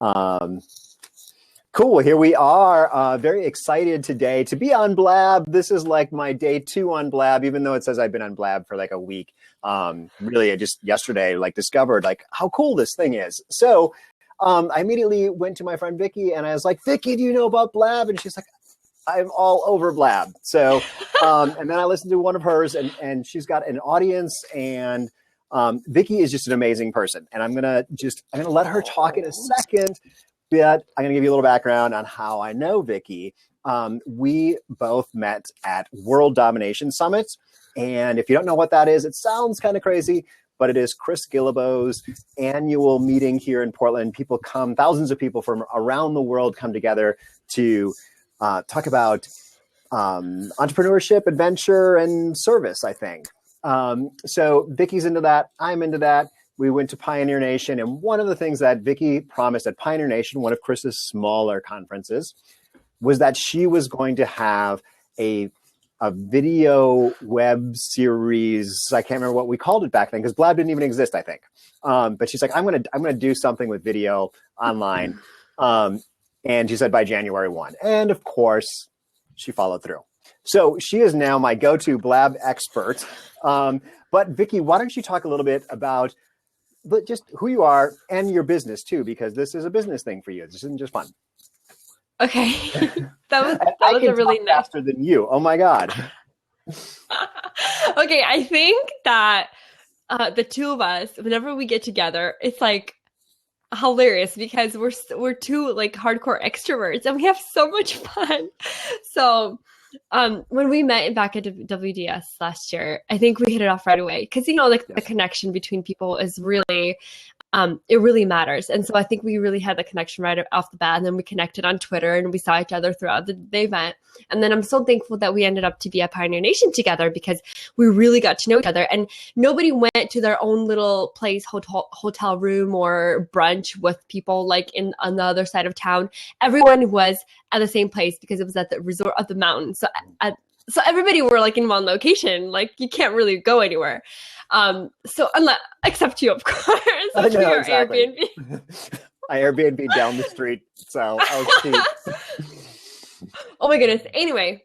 Um, cool. Here we are. Very excited today to be on Blab. This is like my day 2 on Blab, even though it says I've been on Blab for like a week. Really, I just yesterday discovered how cool this thing is. So I immediately went to my friend Vicky and I was like, Vicky, do you know about Blab? And she's like, I'm all over Blab. So, and then I listened to one of hers and she's got an audience, and Vicky is just an amazing person. And I'm going to let her talk in a second, but I'm going to give you a little background on how I know Vicky. We both met at World Domination Summits. And if you don't know what that is, it sounds kind of crazy, but it is Chris Guillebeau's annual meeting here in Portland. People come, thousands of people from around the world come together to talk about entrepreneurship, adventure, and service, I think. So Vicky's into that. I'm into that. We went to Pioneer Nation. And one of the things that Vicky promised at Pioneer Nation, one of Chris's smaller conferences, was that she was going to have a video web series. I can't remember what we called it back then because Blab didn't even exist, I think. But she's like, I'm gonna do something with video online. And she said by January 1. And of course, she followed through. So she is now my go-to Blab expert. But Vicky, why don't you talk a little bit about just who you are and your business too, because this is a business thing for you. This isn't just fun. Okay. that was a really nice. Faster than you. Oh my God. Okay. I think that the two of us, whenever we get together, it's like hilarious because we're two like hardcore extroverts and we have so much fun. So when we met back at WDS last year, I think we hit it off right away because the connection between people is really it really matters. And so I think we really had the connection right off the bat, and then we connected on Twitter and we saw each other throughout the event. And then I'm so thankful that we ended up to be at Pioneer Nation together because we really got to know each other, and nobody went to their own little place, hotel room or brunch with people like on the other side of town. Everyone was at the same place because it was at the resort of the mountain. So everybody were like in one location, like you can't really go anywhere. Except you, of course. I know, exactly. Airbnb. I Airbnb down the street, so I was cheap. Oh my goodness. Anyway,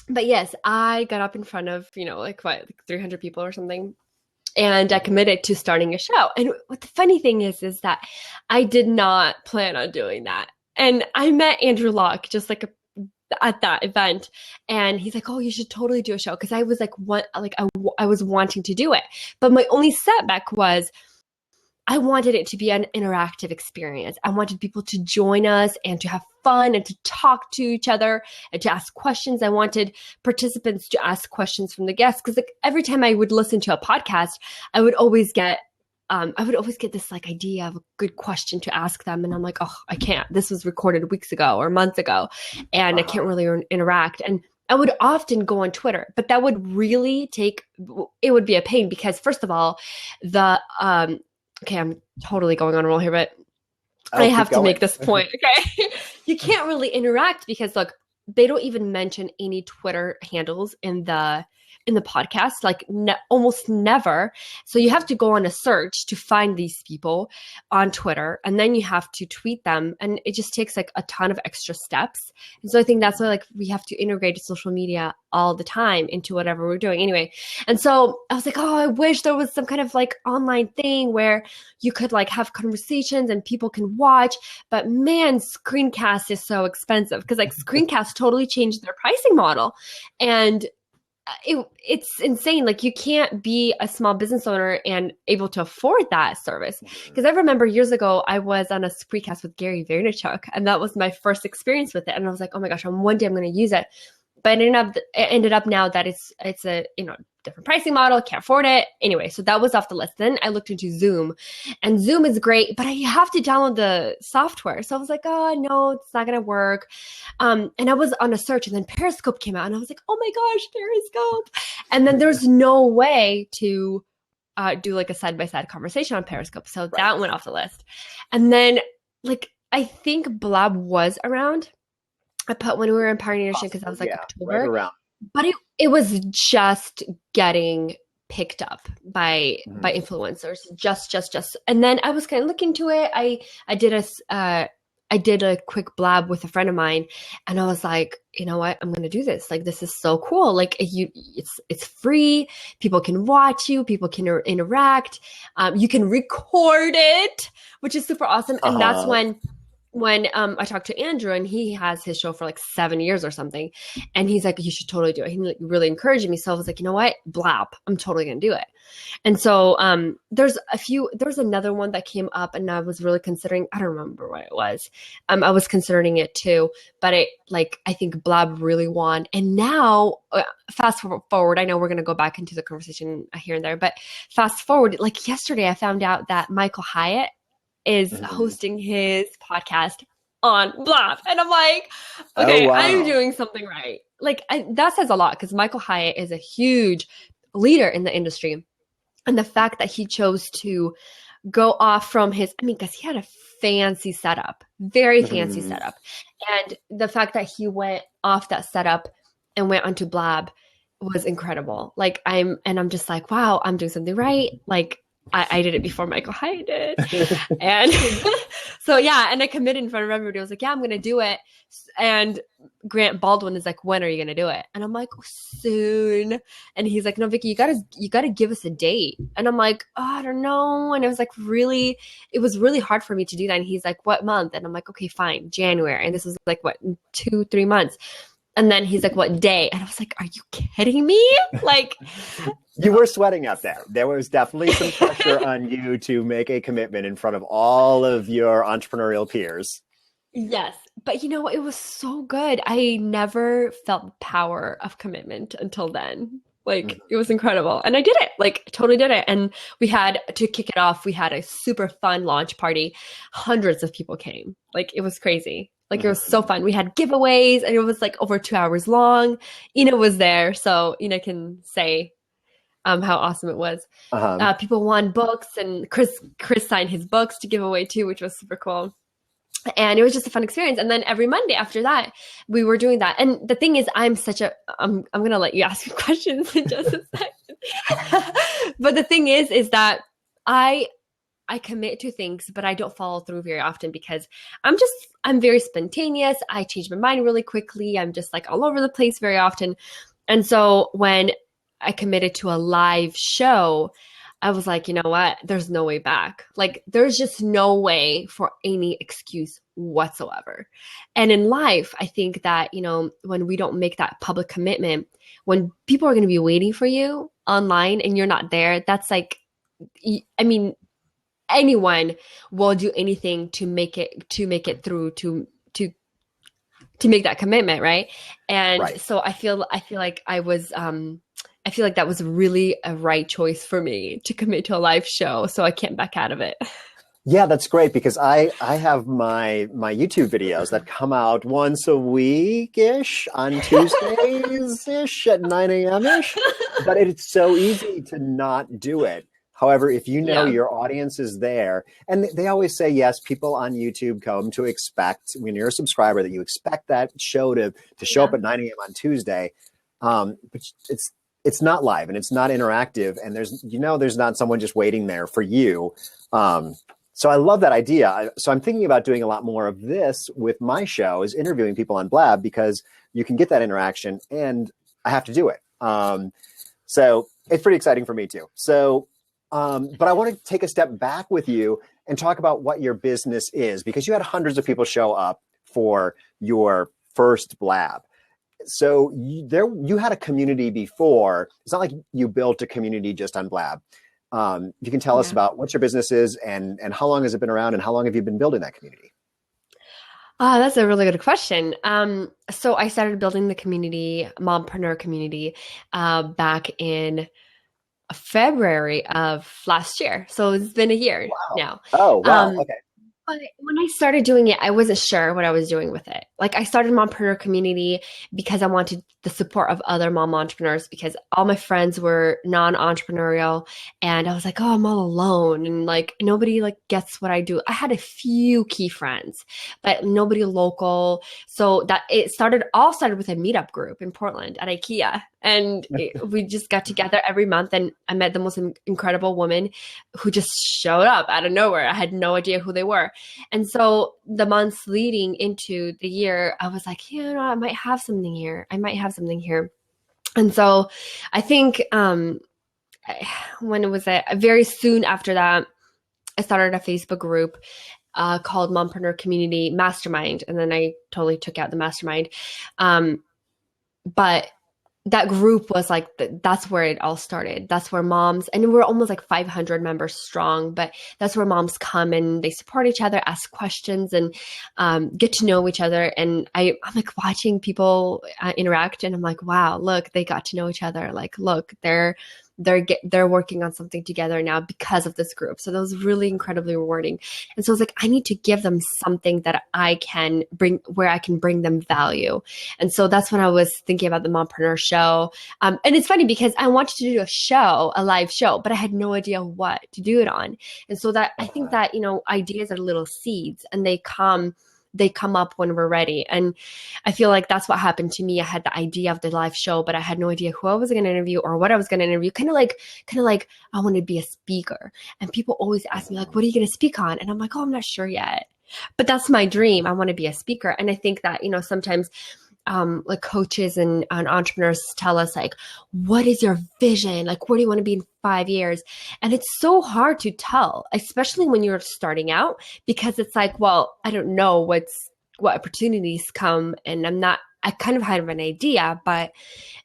but yes, I got up in front of, 300 people or something, and I committed to starting a show. And what the funny thing is that I did not plan on doing that. And I met Andrew Locke just at that event, and he's like, oh, you should totally do a show. Cause I was I was wanting to do it, but my only setback was I wanted it to be an interactive experience. I wanted people to join us and to have fun and to talk to each other and to ask questions. I wanted participants to ask questions from the guests. Cause every time I would listen to a podcast, I would always get this idea of a good question to ask them. And I'm like, oh, I can't. This was recorded weeks ago or months ago, and I can't really interact. And I would often go on Twitter, but that would really it would be a pain because first of all, okay, I'm totally going on a roll here, but I have to make this point. Okay. You can't really interact because look, they don't even mention any Twitter handles in the podcast, almost never. So you have to go on a search to find these people on Twitter, and then you have to tweet them, and it just takes a ton of extra steps. And so I think that's why we have to integrate social media all the time into whatever we're doing anyway. And so I was like, oh, I wish there was some kind of online thing where you could have conversations and people can watch. But man, screencast is so expensive because screencast totally changed their pricing model. And it's insane. You can't be a small business owner and able to afford that service. Because I remember years ago, I was on a screencast with Gary Vaynerchuk, and that was my first experience with it. And I was like, oh my gosh, one day I'm going to use it. But it ended up now that it's a different pricing model, can't afford it. Anyway, so that was off the list. Then I looked into Zoom, and Zoom is great, but I have to download the software. So I was like, oh no, it's not going to work. And I was on a search, and then Periscope came out, and I was like, oh my gosh, Periscope. And then there's no way to do a side-by-side conversation on Periscope. So that went off the list. And then I think Blab was around. I put when we were in Pioneer Nation because that was October. Right around. But it was just getting picked up by influencers. Just, and then I was kind of looking into it. I did a quick blab with a friend of mine, and I was like, you know what? I'm going to do this. Like, this is so cool. Like, it's free. People can watch you. People can interact. You can record it, which is super awesome. And that's when I talked to Andrew, and he has his show for like 7 years or something. And he's like, you should totally do it. He like really encouraged me. So I was like, you know what? Blab. I'm totally going to do it. And so there's another one that came up, and I was really considering, I don't remember what it was. I was considering it too, but I think Blab really won. And now fast forward, I know we're going to go back into the conversation here and there, but fast forward, like yesterday, I found out that Michael Hyatt is hosting his podcast on Blab. And I'm like, okay, I'm doing something right. Like that says a lot, because Michael Hyatt is a huge leader in the industry. And the fact that he chose to go off from because he had a fancy setup, very fancy setup. And the fact that he went off that setup and went onto Blab was incredible. Like I'm just like, wow, I'm doing something right. Like I did it before Michael Hyatt did. And so, yeah. And I committed in front of everybody. I was like, yeah, I'm going to do it. And Grant Baldwin is like, when are you going to do it? And I'm like, soon. And he's like, no, Vicky, you gotta give us a date. And I'm like, oh, I don't know. And it was really hard for me to do that. And he's like, what month? And I'm like, okay, fine, January. And this is like, what, 2-3 months. And then he's like, what day? And I was like, are you kidding me? Like, you were sweating out there. There was definitely some pressure on you to make a commitment in front of all of your entrepreneurial peers. Yes. But it was so good. I never felt the power of commitment until then. Like, it was incredible. And I did it, like, totally did it. And we had, to kick it off, we had a super fun launch party. Hundreds of people came. Like, it was crazy. Like, it was so fun. We had giveaways, and it was like over 2 hours long. Ina was there, so Ina can say how awesome it was. People won books, and Chris signed his books to give away too, which was super cool. And it was just a fun experience. And then every Monday after that, we were doing that. And the thing is, I'm going to let you ask me questions in just a second. But the thing is that I commit to things, but I don't follow through very often, because I'm very spontaneous. I change my mind really quickly. I'm just like all over the place very often. And so when I committed to a live show, I was like, you know what? There's no way back. Like, there's just no way for any excuse whatsoever. And in life, I think that, when we don't make that public commitment, when people are going to be waiting for you online and you're not there, that's like, anyone will do anything to make it through, to make that commitment. Right. And so I feel like I feel like that was really a right choice for me to commit to a live show. So I can't back out of it. Yeah, that's great, because I have my YouTube videos that come out once a week-ish on Tuesdays-ish at 9 a.m.-ish. But it's so easy to not do it. However, if your audience is there, and they always say, yes, people on YouTube come to expect, when you're a subscriber, that you expect that show to show up at 9 a.m. on Tuesday. But it's not live, and it's not interactive, and there's not someone just waiting there for you. So I love that idea. So I'm thinking about doing a lot more of this with my show, is interviewing people on Blab, because you can get that interaction, and I have to do it. So it's pretty exciting for me too. So, but I want to take a step back with you and talk about what your business is, because you had hundreds of people show up for your first Blab. So you had a community before. It's not like you built a community just on Blab. You can tell us about what your business is, and how long has it been around, and how long have you been building that community? That's a really good question. So I started building the community, Mompreneur community, back in February of last year. So it's been a year now. Oh, wow. Okay. But when I started doing it, I wasn't sure what I was doing with it. Like, I started Mompreneur community because I wanted the support of other mom entrepreneurs, because all my friends were non-entrepreneurial, and I was like, oh, I'm all alone, and like nobody like gets what I do. I had a few key friends, but nobody local. So that all started with a meetup group in Portland at IKEA. And we just got together every month, and I met the most incredible woman who just showed up out of nowhere. I had no idea who they were. And so the months leading into the year, I was like, you know, I might have something here. I might have something here. And so I think when it was very soon after that, I started a Facebook group called Mompreneur Community Mastermind. And then I totally took out the mastermind. But that group was like, that's where it all started. That's where moms, and we're almost like 500 members strong, but that's where moms come and they support each other, ask questions, and get to know each other. And I'm like watching people interact, and I'm like, wow, look, they got to know each other. Like, look, they're working on something together now because of this group. So that was really incredibly rewarding. And so I was like, I need to give them something that I can bring, where I can bring them value. And so that's when I was thinking about the Mompreneur show. And it's funny because I wanted to do a live show, but I had no idea what to do it on. And so that I think that, you know, ideas are little seeds, and they come up when we're ready. And I feel like that's what happened to me. I had the idea of the live show, but I had no idea who I was going to interview or what I was going to interview. Kind of like I want to be a speaker. And people always ask me like, what are you going to speak on? And I'm like, oh, I'm not sure yet, but that's my dream. I want to be a speaker. And I think that, you know, sometimes like coaches and entrepreneurs tell us like, what is your vision? Like, where do you want to be in 5 years? And it's so hard to tell, especially when you're starting out, because it's like, well, I don't know what opportunities come, and I kind of have an idea, but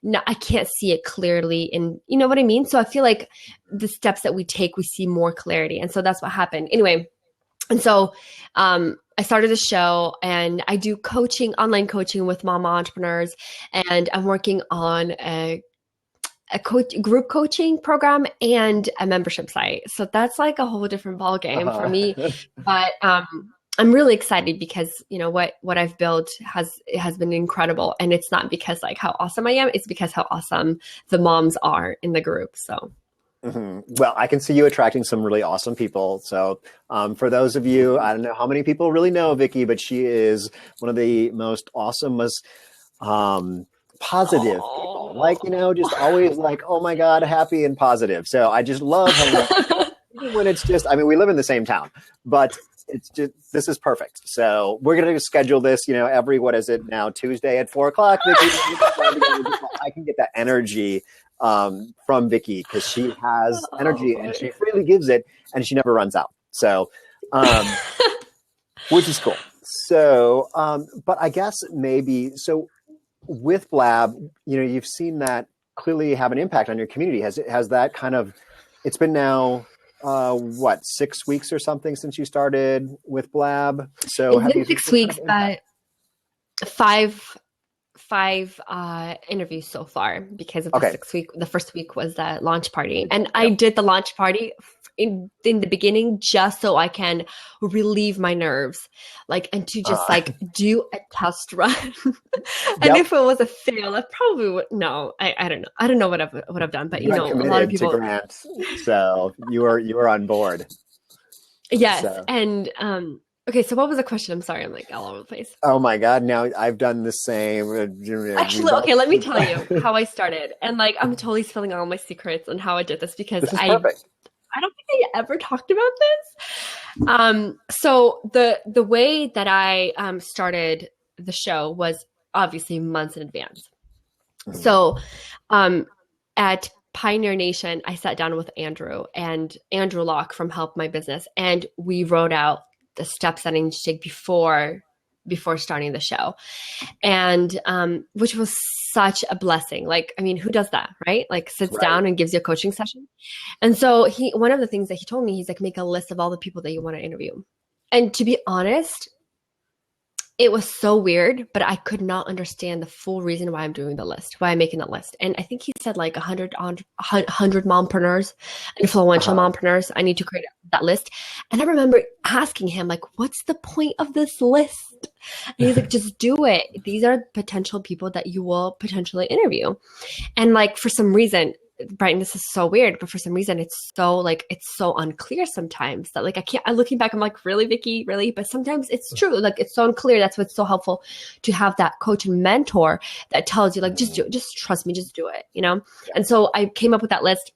no, I can't see it clearly. And you know what I mean? So I feel like the steps that we take, we see more clarity. And so that's what happened. Anyway. And so, I started the show, and I do online coaching with mama entrepreneurs, and I'm working on a group coaching program and a membership site. So that's like a whole different ballgame for me. But I'm really excited because, you know, what I've built has been incredible. And it's not because like how awesome I am, it's because how awesome the moms are in the group. So. Mm-hmm. Well, I can see you attracting some really awesome people. So for those of you, I don't know how many people really know Vicky, but she is one of the most awesome, most positive people. Like, you know, just always like, oh my God, happy and positive. So I just love her. Even when it's just, I mean, we live in the same town, but it's just, this is perfect. So we're going to schedule this, you know, every, what is it now, Tuesday at 4:00, Vicky. I can get that energy from Vicky, because she has energy and she freely gives it, and she never runs out. So, which is cool. So, but I guess maybe, so with Blab, you know, you've seen that clearly have an impact on your community. Has that kind of, it's been now, 6 weeks or something since you started with Blab? So it's been 6 weeks, but five interviews so far, because of the 6 week. The first week was the launch party, and I did the launch party in the beginning just so I can relieve my nerves, like, and to just like do a test run. And if it was a fail, I probably would. No, I don't know. I don't know what I've done, but you know, a lot of people. So you are on board. Yes, so. And okay, so what was the question? I'm sorry, I'm like all over the place. Oh my God, now I've done the same. Actually, okay, let me tell you how I started. And like, I'm totally spilling all my secrets on how I did this, because I don't think I ever talked about this. So the way that I started the show was obviously months in advance. Mm-hmm. So at Pioneer Nation, I sat down with Andrew Locke from Help My Business, and we wrote out the steps that I need to take before starting the show. And which was such a blessing. Like, I mean, who does that, right? Like sits down and gives you a coaching session. And so one of the things that he told me, he's like, make a list of all the people that you want to interview. And to be honest, it was so weird, but I could not understand the full reason why I'm doing the list, why I'm making that list. And I think he said like 100 mompreneurs, influential mompreneurs. I need to create that list. And I remember asking him like, what's the point of this list? And he's like, just do it. These are potential people that you will potentially interview. And like, for some reason, Brighton, this is so weird, but for some reason it's so unclear sometimes that like I'm looking back, I'm like, really, Vicky, really? But sometimes it's true. Like it's so unclear. That's what's so helpful to have that coach and mentor that tells you like, just do it, just trust me, just do it, you know? Yeah. And so I came up with that list.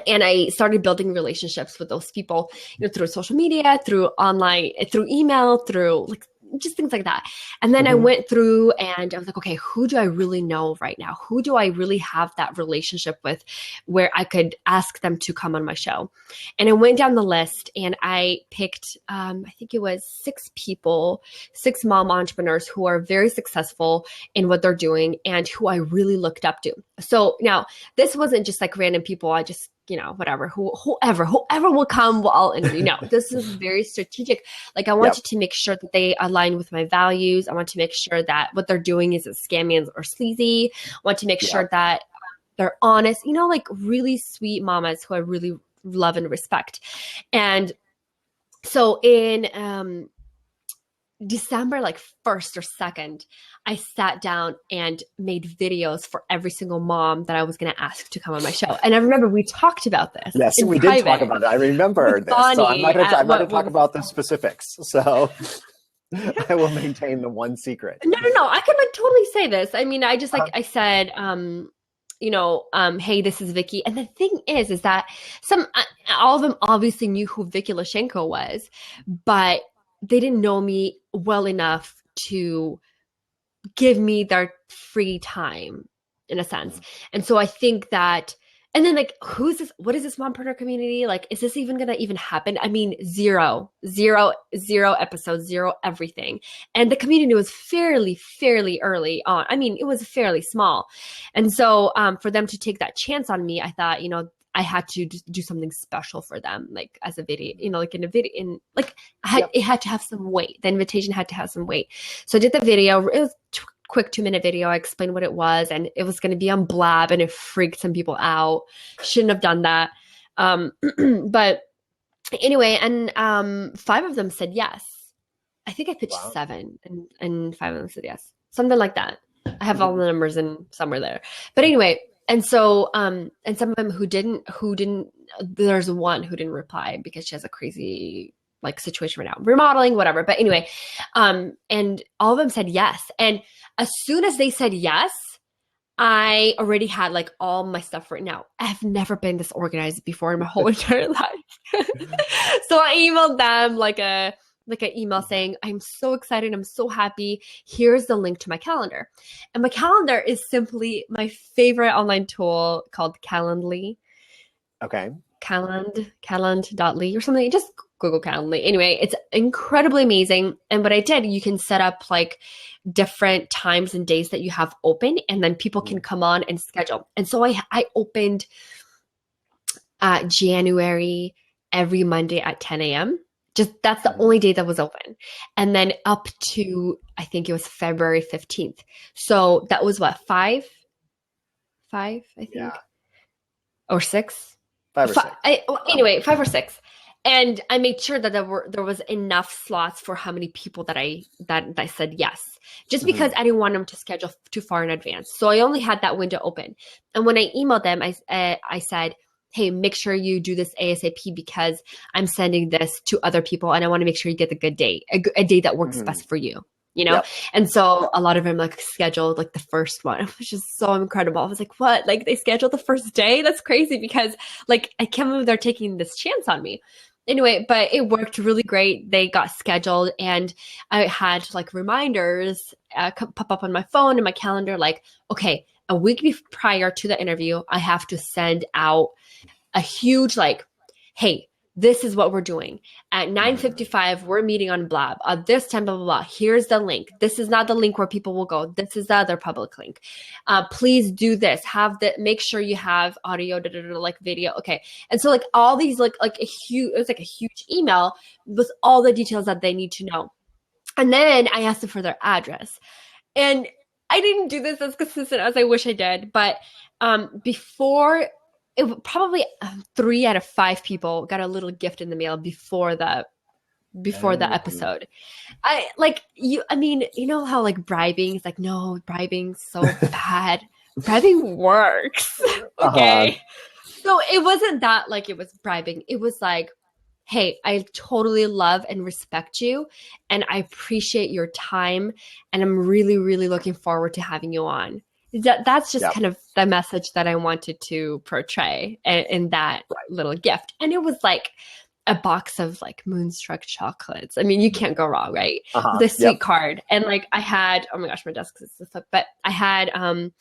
And I started building relationships with those people, you know, through social media, through online, through email, through like just things like that. And then I went through and I was like, okay, who do I really know right now? Who do I really have that relationship with where I could ask them to come on my show? And I went down the list and I picked, I think it was 6 people, 6 mom entrepreneurs who are very successful in what they're doing and who I really looked up to. So now this wasn't just like random people. I just, you know, whatever, whoever will come, I'll interview. No, this is very strategic. Like I wanted to make sure that they align with my values. I want to make sure that what they're doing isn't scammy or sleazy. I want to make sure that they're honest, you know, like really sweet mamas who I really love and respect. And so in December like 1st or 2nd, I sat down and made videos for every single mom that I was going to ask to come on my show. And I remember we talked about this. Yes, we did talk about it. I remember this. So I'm not going to talk about the specifics. So I will maintain the one secret. No. I can like totally say this. I mean, I just like I said, you know, hey, this is Vicky. And the thing is that all of them obviously knew who Vicky Lyashenko was, but they didn't know me well enough to give me their free time in a sense. And so I think that, and then like, who's this? What is this mompreneur community? Like, is this even going to even happen? I mean, zero episodes, 0 everything. And the community was fairly early on. I mean, it was fairly small. And so for them to take that chance on me, I thought, you know, I had to do something special for them, like as a video, you know, like in a video, it had to have some weight. The invitation had to have some weight. So I did the video. It was quick 2-minute video. I explained what it was and it was going to be on Blab and it freaked some people out. Shouldn't have done that. But anyway, and 5 of them said yes. I think I pitched 7 and 5 of them said yes. Something like that. I have all the numbers in somewhere there. But anyway, and so, and some of them who didn't, there's one who didn't reply because she has a crazy like situation right now, remodeling, whatever. But anyway, and all of them said yes. And as soon as they said yes, I already had like all my stuff written out. I've never been this organized before in my whole entire life. So I emailed them like an email saying, I'm so excited. I'm so happy. Here's the link to my calendar. And my calendar is simply my favorite online tool called Calendly. Okay. Calend.ly or something. Just Google Calendly. Anyway, it's incredibly amazing. And what I did, you can set up like different times and days that you have open and then people can come on and schedule. And so I opened January every Monday at 10 a.m. Just that's the only day that was open. And then up to, I think it was February 15th. So that was what, 5, I think, or 6? 5 or 6. Anyway, 5 or 6. And I made sure that there was enough slots for how many people that I said yes, just because I didn't want them to schedule too far in advance. So I only had that window open. And when I emailed them, I said, hey, make sure you do this ASAP because I'm sending this to other people and I want to make sure you get the good day, a day that works best for you, you know? Yep. And so a lot of them like scheduled like the first one, which is so incredible. I was like, what? Like they scheduled the first day? That's crazy because like I can't believe they're taking this chance on me. Anyway, but it worked really great. They got scheduled and I had like reminders pop up on my phone and my calendar, like, okay, a week prior to the interview, I have to send out a huge like, hey, this is what we're doing. At 9:55, we're meeting on Blab. At this time, blah, blah, blah. Here's the link. This is not the link where people will go. This is the other public link. Please do this. Make sure you have audio, like video. Okay. And so like all these, it was like a huge email with all the details that they need to know. And then I asked them for their address. And I didn't do this as consistent as I wish I did. But before it probably 3 out of 5 people got a little gift in the mail before the episode. I mean, you know how like bribing is like, no, bribing's so bad. bribing works. Uh-huh. Okay. So it wasn't that like it was bribing. It was like, hey, I totally love and respect you, and I appreciate your time, and I'm really, really looking forward to having you on. That's just Yep. kind of the message that I wanted to portray in that Right. little gift. And it was like a box of like Moonstruck chocolates. I mean, you can't go wrong, right? Uh-huh. With a sweet Yep. card. And like I had, oh my gosh, my desk is flip, but I had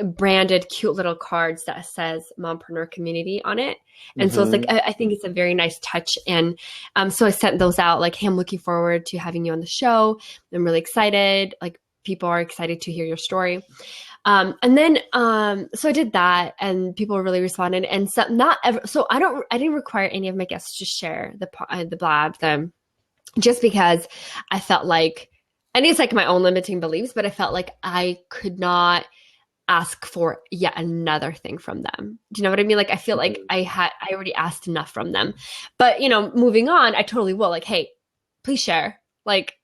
branded cute little cards that says Mompreneur Community on it. And so it's like, I think it's a very nice touch. And so I sent those out like, hey, I'm looking forward to having you on the show. I'm really excited. Like people are excited to hear your story. And then, so I did that and people really responded, and so not ever, so I didn't require any of my guests to share the blab, just because I felt like, and it's like my own limiting beliefs, but I felt like I could not ask for yet another thing from them. Do you know what I mean? Like, I feel like I already asked enough from them, but moving on, I totally will, like, hey, please share, like,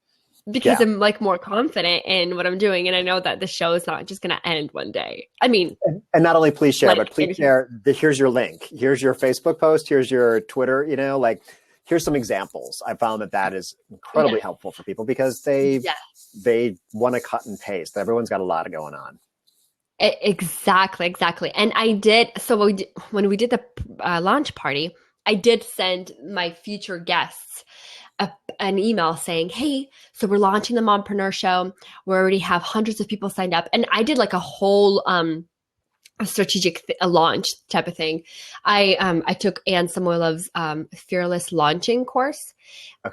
because I'm like more confident in what I'm doing. And I know that the show is not just going to end one day. I mean, and not only please share, like, but please share. Here's your link. Here's your Facebook post. Here's your Twitter, like here's some examples. I found that is incredibly helpful for people because they want to cut and paste. Everyone's got a lot going on. Exactly. And I did. So when we did the launch party, I did send my future guests an email saying, hey, so we're launching the Mompreneur Show. We already have hundreds of people signed up. And I did like a whole a strategic launch type of thing. I took Anne Samoilov's Fearless Launching course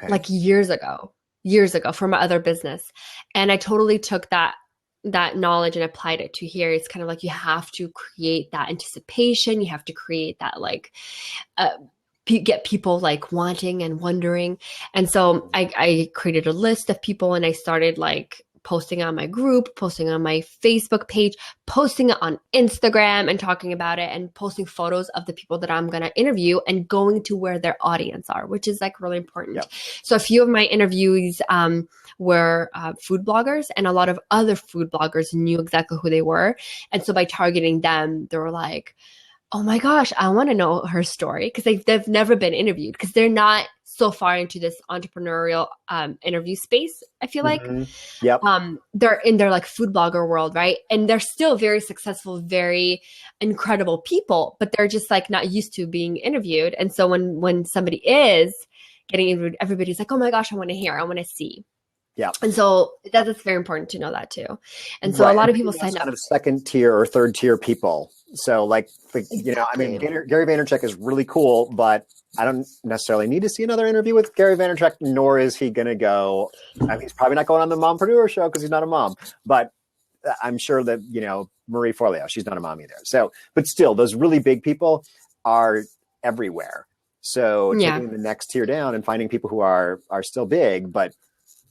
like years ago for my other business. And I totally took that knowledge and applied it to here. It's kind of like you have to create that anticipation. You have to create that like get people like wanting and wondering. And so I created a list of people and I started like posting on my group, posting on my Facebook page, posting it on Instagram and talking about it, and posting photos of the people that I'm going to interview and going to where their audience are, which is like really important. Yep. So a few of my interviewees were food bloggers, and a lot of other food bloggers knew exactly who they were. And so by targeting them, they were like, oh my gosh, I want to know her story, because they've never been interviewed, because they're not so far into this entrepreneurial interview space, I feel like. Yep. They're in their like food blogger world, right? And they're still very successful, very incredible people, but they're just like not used to being interviewed. And so when somebody is getting interviewed, everybody's like, oh my gosh, I want to hear, I want to see. Yeah. And so that's very important to know that too. And so a lot of people sign up. Kind of second tier or third tier people. So like I mean, Gary Vaynerchuk is really cool, but I don't necessarily need to see another interview with Gary Vaynerchuk, nor is he going to go. I mean, he's probably not going on the Mompreneur Show because he's not a mom, but I'm sure that, Marie Forleo, she's not a mom either. So, but still, those really big people are everywhere. So taking the next tier down and finding people who are still big, but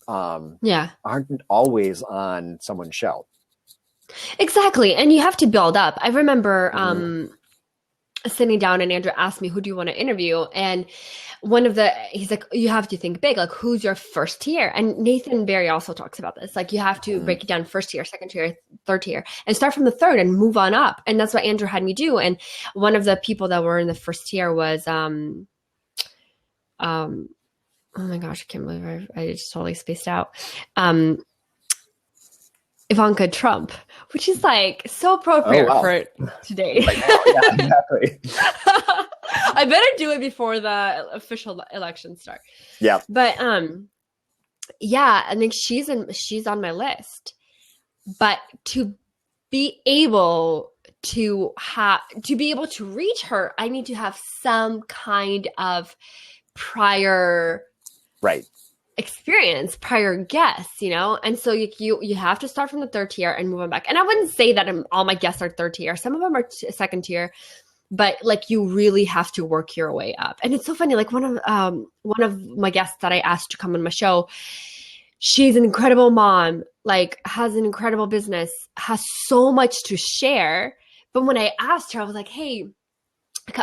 aren't always on someone's show. Exactly. And you have to build up. I remember sitting down and Andrew asked me, who do you want to interview? And he's like, you have to think big, like who's your first tier? And Nathan Barry also talks about this. Like you have to break it down first tier, second tier, third tier, and start from the third and move on up. And that's what Andrew had me do. And one of the people that were in the first tier was, oh my gosh, I can't believe I just totally spaced out. Ivanka Trump, which is like so appropriate for today. Right now, yeah, exactly. I better do it before the official election start. Yeah. But I think she's on my list. But to be able to reach her, I need to have some kind of prior experience, prior guests, and so you have to start from the third tier and move on back. And I wouldn't say that all my guests are third tier. Some of them are second tier, but like you really have to work your way up. And it's so funny. Like one of my guests that I asked to come on my show, she's an incredible mom, like has an incredible business, has so much to share. But when I asked her, I was like, hey,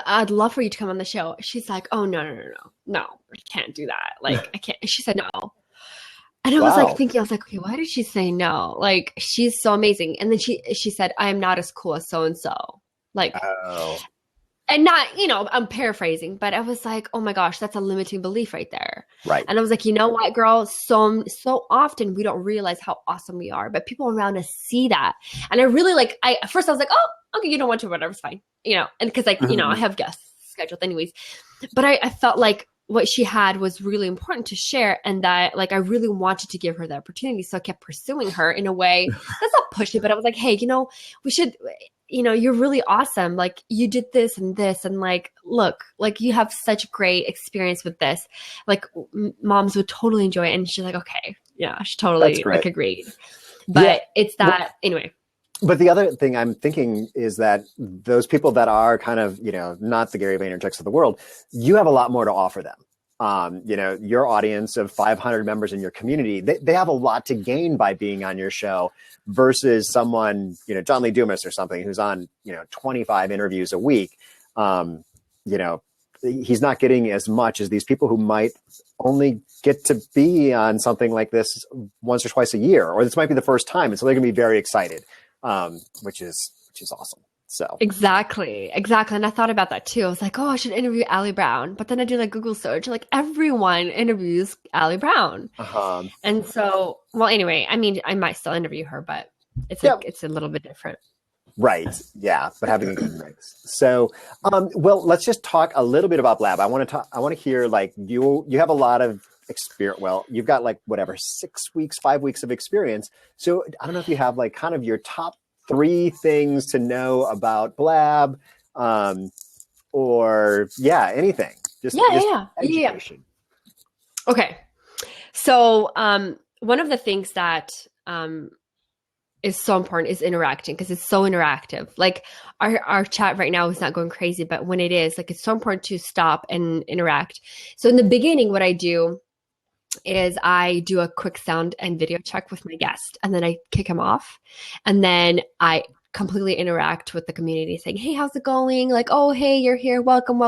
I'd love for you to come on the show. She's like, oh, no, I can't do that. Like, I can't. She said, no, And I was like Wow. thinking, I was like, okay, why did she say no? Like, she's so amazing. And then she said, I am not as cool as so and so. Like, Oh, and not, I'm paraphrasing, but I was like, oh my gosh, that's a limiting belief right there. right. And I was like, you know what, girl? So often we don't realize how awesome we are, but people around us see that. And I really at first I was like, oh, okay, you don't want to, whatever, it's fine. And because I have guests scheduled anyways. But I felt like what she had was really important to share, and that I really wanted to give her the opportunity. So I kept pursuing her in a way that's not pushy, but I was like, hey, we should, you're really awesome. Like, you did this and this, and look, you have such great experience with this. Like, moms would totally enjoy it. And she's like, okay, yeah, she totally agreed. But it's that anyway. But the other thing I'm thinking is that those people that are kind of, not the Gary Vaynerchuks of the world, you have a lot more to offer them. Your audience of 500 members in your community, they have a lot to gain by being on your show versus someone, John Lee Dumas or something who's on, 25 interviews a week. He's not getting as much as these people who might only get to be on something like this once or twice a year, or this might be the first time. And so they're going to be very excited. Which is awesome. So exactly. And I thought about that too. I was like, oh, I should interview Allie Brown. But then I do Google search, everyone interviews Allie Brown. And so, well, anyway, I mean, I might still interview her, but it's it's a little bit different. Right. Yeah. But having a good mix. So, well, let's just talk a little bit about Blab. I want to hear, you have a lot of experience. Well, you've got 5 weeks of experience. So I don't know if you have kind of your top 3 things to know about Blab, or anything. Just education. Okay. So, one of the things that, is so important is interacting, because it's so interactive. Our chat right now is not going crazy, but when it is, it's so important to stop and interact. So in the beginning, what I do is I do a quick sound and video check with my guest, and then I kick him off, and then I completely interact with the community saying, hey, how's it going? Oh, hey, you're here. Welcome.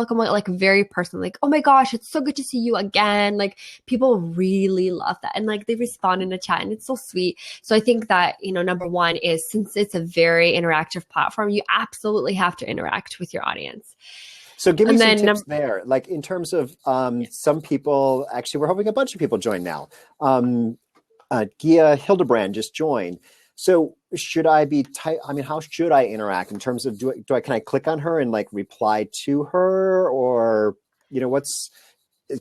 Very personal. Oh my gosh, it's so good to see you again. People really love that. And they respond in the chat, and it's so sweet. So I think that, number one is, since it's a very interactive platform, you absolutely have to interact with your audience. So give me some tips there. In terms of some people, actually, we're hoping a bunch of people join now. Gia Hildebrand just joined. So should I be how should I interact in terms of, can I click on her and reply to her, or, what's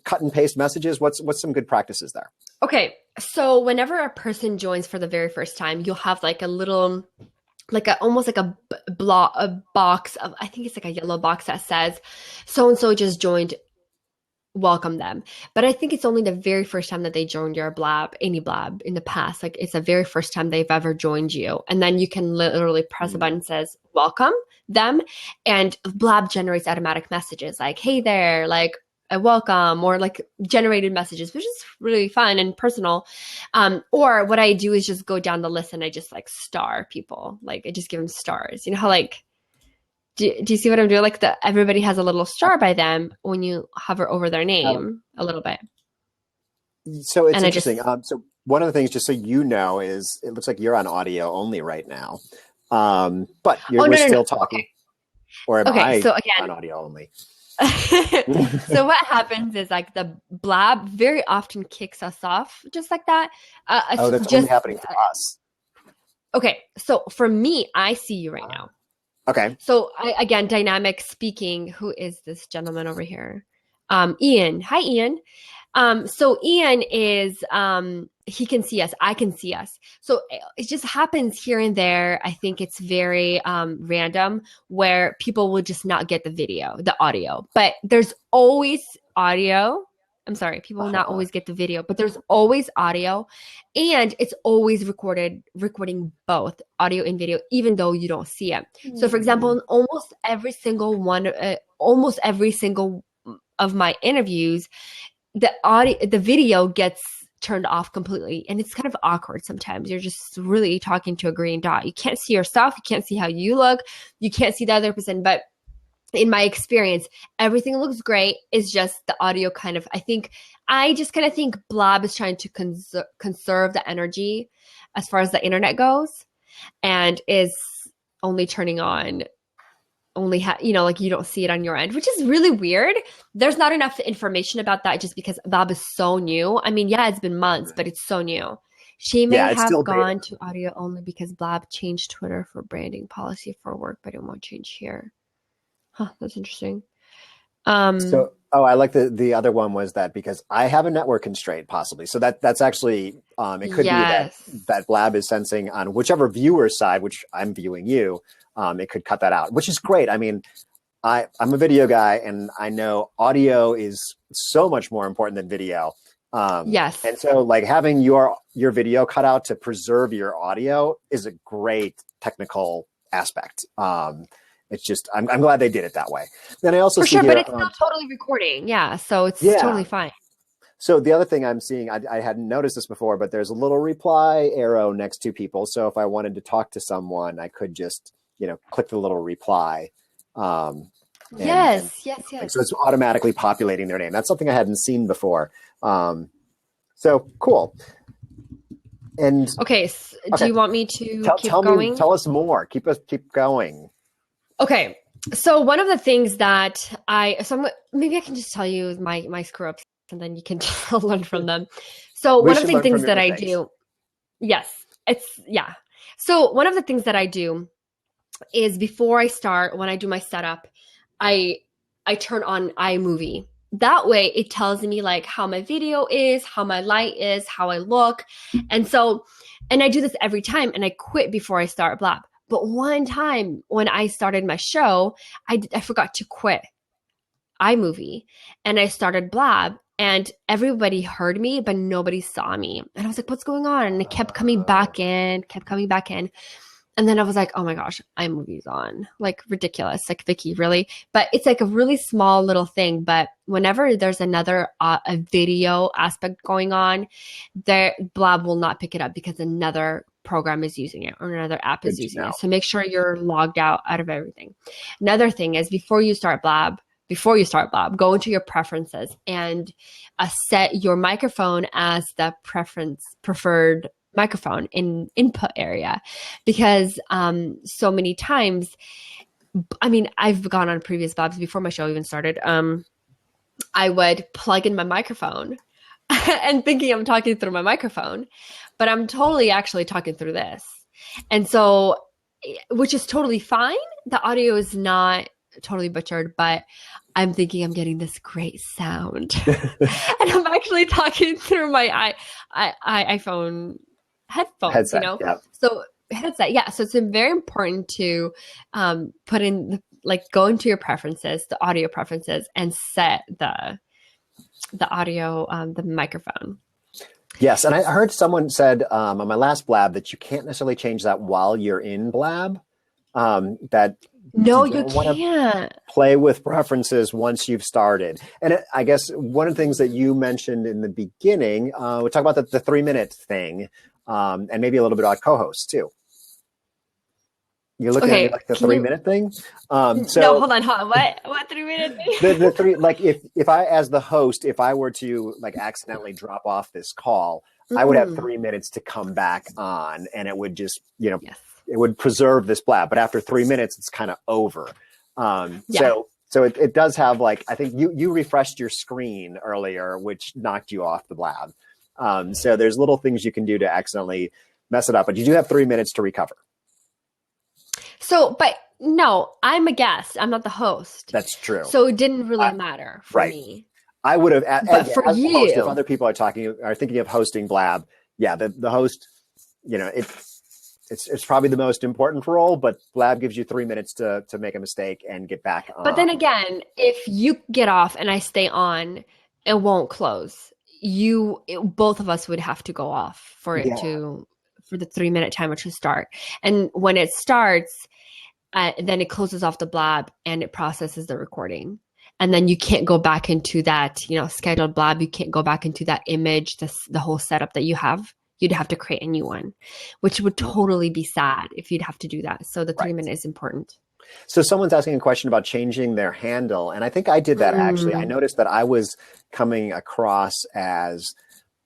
cut and paste messages? What's some good practices there? Okay. So whenever a person joins for the very first time, you'll have a little, almost a box of, I think it's a yellow box that says, so-and-so just joined, welcome them. But I think it's only the very first time that they joined your Blab, any Blab in the past. It's the very first time they've ever joined you. And then you can literally press a button that says, welcome them. And Blab generates automatic messages hey there, welcome, or generated messages, which is really fun and personal. Or what I do is just go down the list and I just star people. I just give them stars. You know how do you see what I'm doing? Everybody has a little star by them when you hover over their name a little bit. So it's interesting. So one of the things, just so you know, is it looks like you're on audio only right now, but we're still talking. Okay. Or am I so again, on audio only? So what happens is the Blab very often kicks us off just like that. That's only happening for us. Okay. So for me, I see you right now. Okay. So again, dynamic speaking, who is this gentleman over here? Ian. Hi, Ian. So Ian is, he can see us. I can see us. So it just happens here and there. I think it's very random where people will just not get the audio, but there's always audio. I'm sorry, people will not always get the video, but there's always audio, and it's always recording both audio and video, even though you don't see it. So for example, in almost every single of my interviews, the video gets turned off completely, and it's kind of awkward sometimes. You're just really talking to a green dot. You can't see yourself. You can't see how you look. You can't see the other person, but in my experience, everything looks great. It's just the audio kind of, I just kind of think Blab is trying to conserve the energy as far as the internet goes, and is only turning on, like you don't see it on your end, which is really weird. There's not enough information about that just because Blab is so new. I mean, yeah, it's been months, but it's so new. She may have gone to audio only because Blab changed Twitter for branding policy for work, but it won't change here. Huh, that's interesting. I like the other one was that because I have a network constraint possibly. So that's actually, it could be that Blab is sensing on whichever viewer side, which I'm viewing you, it could cut that out, which is great. I mean, I'm a video guy and I know audio is so much more important than video. Yes. And so like having your video cut out to preserve your audio is a great technical aspect. It's just, I'm glad they did it that way. Then I also see but it's still totally recording. Yeah. So it's totally fine. So the other thing I'm seeing, I hadn't noticed this before, but there's a little reply arrow next to people. So if I wanted to talk to someone, I could just, click the little reply. Yes. So it's automatically populating their name. That's something I hadn't seen before. So cool. And okay. Do you want me to keep going? Tell us more. Keep going. Okay. So one of the things that maybe I can just tell you my screw ups and then you can learn from them. So one of the things that I do, So one of the things that I do is before I start, when I do my setup, I turn on iMovie. That way it tells me like how my video is, how my light is, how I look. And I do this every time and I quit before I start Blab. But one time when I started my show, I forgot to quit iMovie and I started Blab and everybody heard me, but nobody saw me. And I was like, what's going on? And it kept coming back in. And then I was like, oh my gosh, iMovie's on. Like ridiculous. Like, Vicky, really? But it's like a really small little thing. But whenever there's another a video aspect going on, Blab will not pick it up because another program is using it or another app is using it. So make sure you're logged out of everything. Another thing is before you start Blab, go into your preferences and set your microphone as the preferred microphone in input area, because so many times, I mean, I've gone on previous Blabs before my show even started. I would plug in my microphone and thinking I'm talking through my microphone, but I'm totally actually talking through this. And so, which is totally fine. The audio is not totally butchered, but I'm thinking I'm getting this great sound. And I'm actually talking through my iPhone headset, Yeah. So headset, yeah. So it's very important to put in go into your preferences, the audio preferences, and set the audio, the microphone. Yes, and I heard someone said on my last Blab that you can't necessarily change that while you're in Blab. That no, you can't play with preferences once you've started. And I guess one of the things that you mentioned in the beginning, we talk about the 3-minute thing, and maybe a little bit about co-hosts too. You're looking at like the 3-minute thing. So no, hold on. What 3-minute thing? the 3, like if I, as the host, if I were to like accidentally drop off this call, I would have 3 minutes to come back on, and it would just, it would preserve this Blab. But after 3 minutes, it's kind of over. So it does have like, I think you refreshed your screen earlier, which knocked you off the Blab. So there's little things you can do to accidentally mess it up, but you do have 3 minutes to recover. So, but no, I'm a guest. I'm not the host. That's true. So it didn't really matter for me. I would have, but for as you, host, if other people are thinking of hosting Blab, the host, it's probably the most important role, but Blab gives you 3 minutes to make a mistake and get back on. But then again, if you get off and I stay on, it won't close. Both of us would have to go off for it for the 3-minute timer to start. And when it starts, then it closes off the Blab and it processes the recording. And then you can't go back into that, scheduled Blab. You can't go back into that image, the whole setup that you have. You'd have to create a new one, which would totally be sad if you'd have to do that. So the 3 minute is important. So someone's asking a question about changing their handle, and I think I did that actually. I noticed that I was coming across as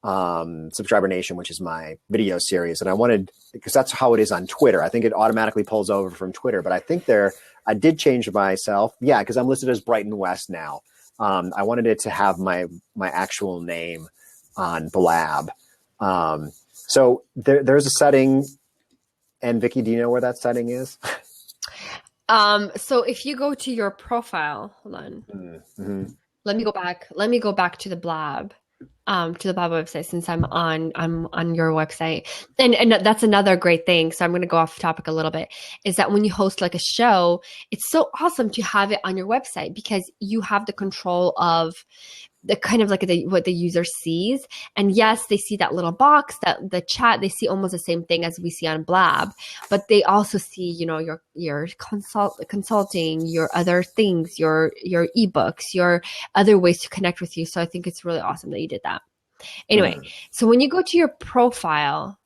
Subscriber Nation, which is my video series, and I wanted, because that's how it is on Twitter. I think it automatically pulls over from Twitter, but I think I did change myself. Yeah, because I'm listed as Brighton West now. I wanted it to have my actual name on Blab. So there's a setting, and Vicky, do you know where that setting is? So if you go to your profile, hold on. Mm-hmm. Let me go back to the Blab. To the Blab website, since I'm on your website. And that's another great thing. So I'm going to go off topic a little bit, is that when you host like a show, it's so awesome to have it on your website, because you have the control of the kind of like what the user sees. And yes, they see that little box, that the chat, they see almost the same thing as we see on Blab, but they also see, your consulting, your other things, your eBooks, your other ways to connect with you. So I think it's really awesome that you did that. Anyway, so when you go to your profile,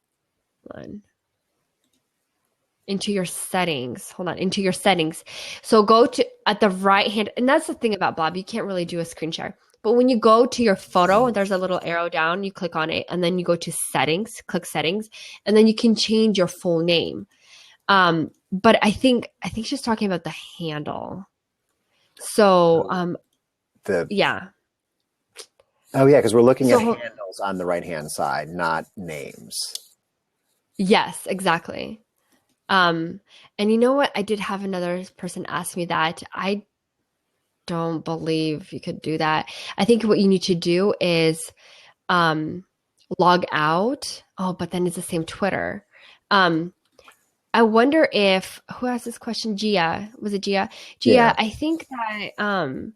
into your settings, So go to at the right hand, and that's the thing about Blab, you can't really do a screen share. But when you go to your photo, there's a little arrow down, you click on it, and then you go to settings, click settings, and then you can change your full name. But I think she's talking about the handle. So, yeah. Oh yeah, because we're looking at handles on the right-hand side, not names. Yes, exactly. And you know what? I did have another person ask me that. I don't believe you could do that. I think what you need to do is log out. Oh, but then it's the same Twitter. I wonder if, who asked this question? Gia. Was it Gia? Gia, yeah. I think that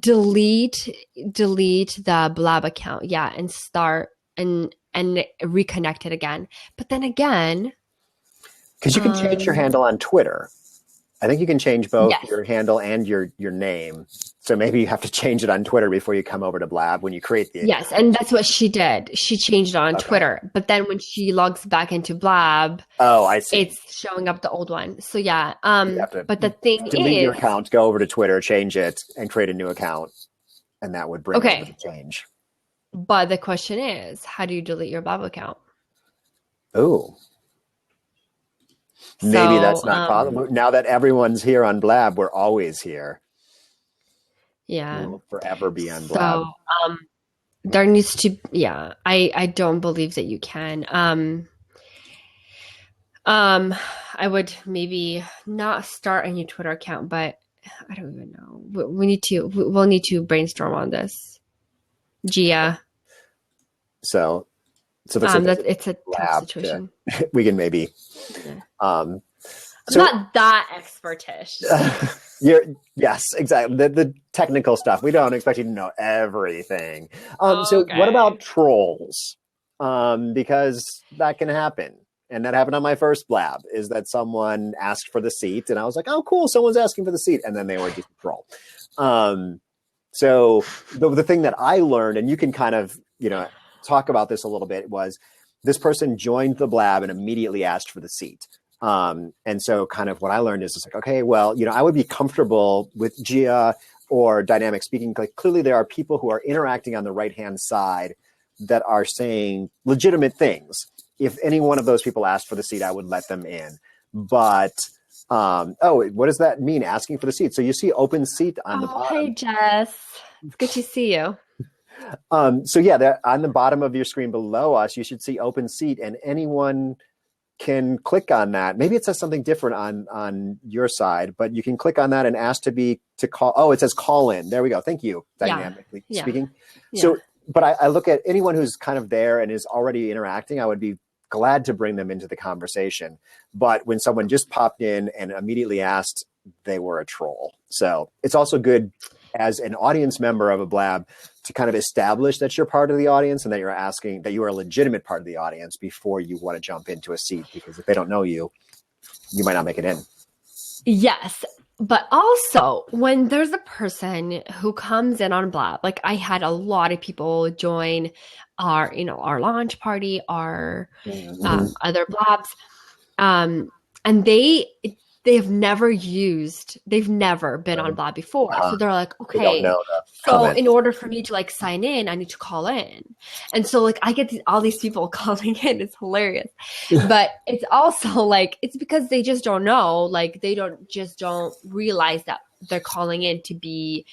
delete the Blab account. Yeah, and start and reconnect it again. But then again, because you can change your handle on Twitter. I think you can change both your handle and your name. So maybe you have to change it on Twitter before you come over to Blab when you create the account. Yes, and that's what she did. She changed it on Twitter. But then when she logs back into Blab, I see. It's showing up the old one. So yeah. But the thing delete your account, go over to Twitter, change it, and create a new account. And that would bring over the change. But the question is, how do you delete your Blab account? Oh. Maybe that's not possible. Now that everyone's here on Blab, we're always here. Yeah. We'll forever be on Blab. So there needs to, I don't believe that you can. I would maybe not start a new Twitter account, but I don't even know. We'll need to brainstorm on this. Gia. So it's a tough situation. We can maybe. Yeah. I'm not that expertish. Yes, exactly. The technical stuff. We don't expect you to know everything. So what about trolls? Because that can happen. And that happened on my first Blab, is that someone asked for the seat and I was like, oh, cool, someone's asking for the seat. And then they were just a troll. So the thing that I learned, and you can kind of, talk about this a little bit, was this person joined the Blab and immediately asked for the seat. And so kind of what I learned is just like, okay, well, I would be comfortable with Gia or dynamic speaking. Like clearly there are people who are interacting on the right-hand side that are saying legitimate things. If any one of those people asked for the seat, I would let them in. But, what does that mean, asking for the seat? So you see open seat on the bottom. Hey, Jess. It's good to see you. So yeah, on the bottom of your screen below us, you should see open seat, and anyone can click on that. Maybe it says something different on your side, but you can click on that and ask to call. Oh, it says call in. There we go. Thank you. Dynamically speaking. Yeah. So, but I look at anyone who's kind of there and is already interacting, I would be glad to bring them into the conversation. But when someone just popped in and immediately asked, they were a troll. So it's also good as an audience member of a Blab to kind of establish that you're part of the audience and that you are a legitimate part of the audience before you want to jump into a seat, because if they don't know you, you might not make it in. Yes. But also when there's a person who comes in on Blab, like I had a lot of people join our launch party, our other Blabs, and they've never been on Blab before. So they're like, They don't okay, know the so comment. in order for me to like sign in, I need to call in. And so like I get all these people calling in. It's hilarious. But it's also like, it's because they just don't know. Like they don't realize that they're calling in to be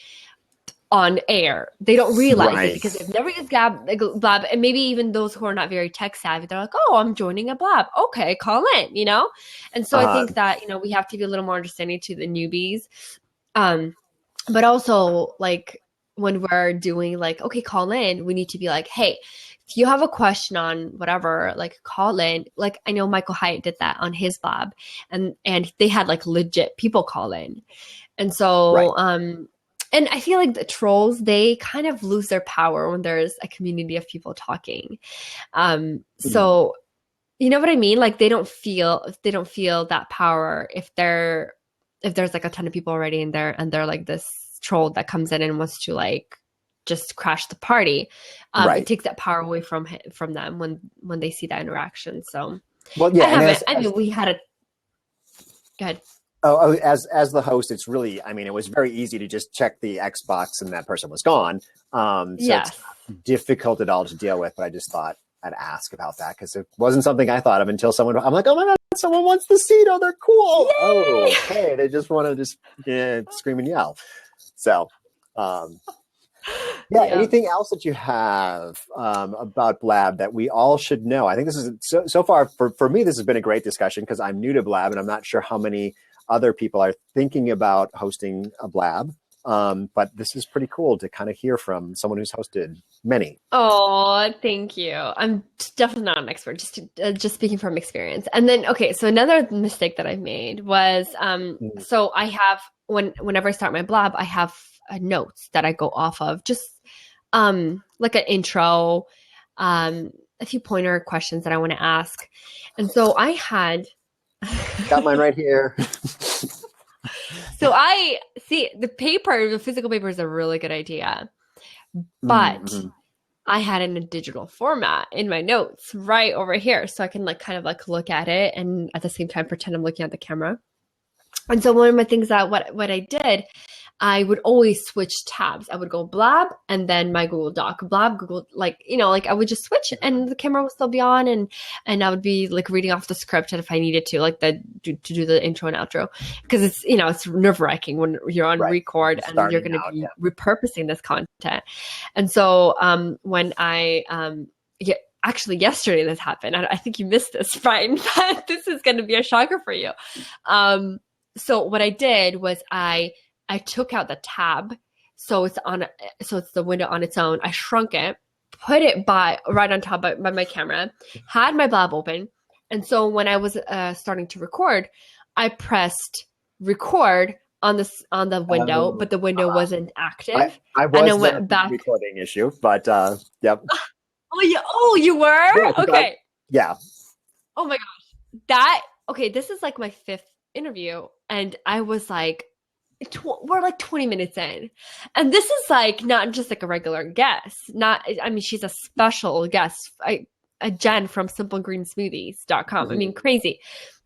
on air. They don't realize it because they've never used Blab, and maybe even those who are not very tech savvy, they're like, oh, I'm joining a Blab. Okay, call in, you know? And so I think that, you know, we have to be a little more understanding to the newbies. But also like when we're doing like, okay, call in, we need to be like, hey, if you have a question on whatever, like call in. Like I know Michael Hyatt did that on his Blab, and they had like legit people call in. And so, and I feel like the trolls, they kind of lose their power when there's a community of people talking. So you know what I mean? Like they don't feel that power if there's like a ton of people already in there and they're like this troll that comes in and wants to like just crash the party. It takes that power away from them when they see that interaction. So well, yeah, we had a go ahead. Oh, as the host, it's really, I mean, it was very easy to just check the Xbox and that person was gone. So it's not difficult at all to deal with, but I just thought I'd ask about that because it wasn't something I thought of until I'm like, oh my God, someone wants the seat. Oh, they're cool. Yay! Oh, okay. They just want to scream and yell. So, anything else that you have about Blab that we all should know? I think this is so far for me, this has been a great discussion because I'm new to Blab and I'm not sure how many other people are thinking about hosting a Blab. But this is pretty cool to kind of hear from someone who's hosted many. Oh, thank you. I'm definitely not an expert, just speaking from experience. And then, okay, so another mistake that I made was, so I have, whenever I start my Blab, I have notes that I go off of, just like an intro, a few pointer questions that I want to ask. And so I had... Got mine right here. So I see the physical paper is a really good idea, but I had it in a digital format in my notes right over here. So I can like kind of like look at it and at the same time pretend I'm looking at the camera. And so one of my things that what I did, I would always switch tabs. I would go Blab and then my Google Doc, Blab, Google, like, you know, like I would just switch and the camera would still be on and I would be like reading off the script if I needed to, like to do the intro and outro. Because it's, you know, it's nerve-wracking when you're on record and you're going to be repurposing this content. And so when actually yesterday this happened. I think you missed this, Brighton, but this is going to be a shocker for you. So what I did was I took out the tab, so it's the window on its own. I shrunk it, put it right on top by my camera, had my Blab open, and so when I was starting to record, I pressed record on the window, but the window wasn't active. I went back recording issue, but yep. Oh, you were? Yeah, okay. Yeah. Oh my gosh, this is like my 5th interview, and I was like. We're like 20 minutes in. And this is like not just like a regular guest. She's a special guest. A Jen from simplegreensmoothies.com. I mean, crazy.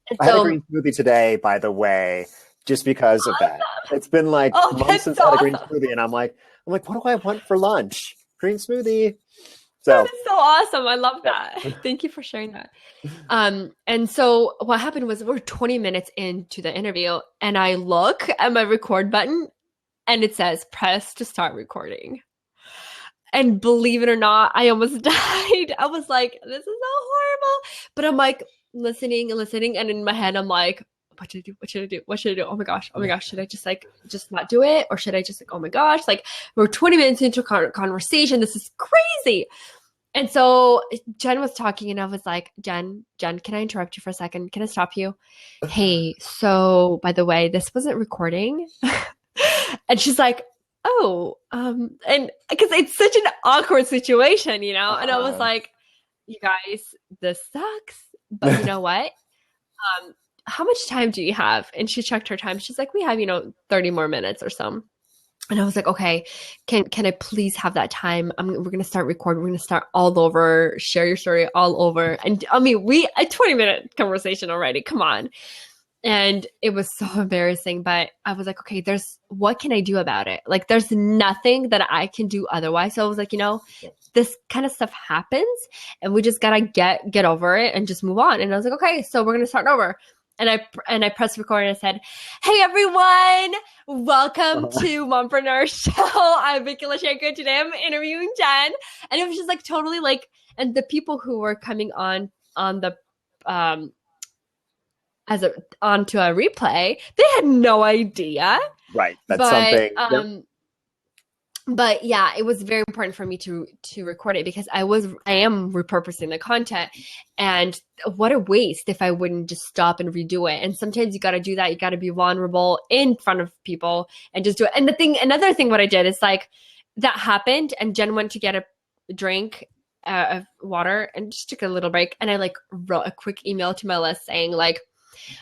And I had a green smoothie today, by the way, just because of that. It's been like months since I had a green smoothie. And I'm like, what do I want for lunch? Green smoothie. So that is so awesome. I love that. Thank you for sharing that. And so what happened was we're 20 minutes into the interview and I look at my record button and it says press to start recording. And believe it or not, I almost died. I was like, this is so horrible. But I'm like listening. And in my head, I'm like, what should I do? Oh my gosh. Should I just not do it? Or should I just oh my gosh, like we're 20 minutes into a conversation. This is crazy. And so Jen was talking and I was like, Jen, can I interrupt you for a second? Can I stop you? Hey, so by the way, this wasn't recording. And she's like, oh, and because it's such an awkward situation, you know? And I was like, you guys, this sucks. But you know what? How much time do you have? And she checked her time. She's like, we have, 30 more minutes or so. And I was like, okay, can I please have that time? We're going to start recording. We're going to start all over, share your story all over. And I mean, a 20-minute conversation already. Come on. And it was so embarrassing, but I was like, okay, what can I do about it? Like, there's nothing that I can do otherwise. So I was like, this kind of stuff happens and we just gotta get over it and just move on. And I was like, okay, so we're gonna start over. And I pressed record and I said, hey everyone, welcome to Mompreneur Show. I'm Vicky Lyashenko. Today I'm interviewing Jen. And it was just like totally like, and the people who were coming on the onto a replay, they had no idea. Right. That's something. But yeah, it was very important for me to record it because I am repurposing the content, and what a waste if I wouldn't just stop and redo it. And sometimes you got to do that. You got to be vulnerable in front of people and just do it. And another thing what I did is like that happened and Jen went to get a drink of water and just took a little break. And I like wrote a quick email to my list saying like,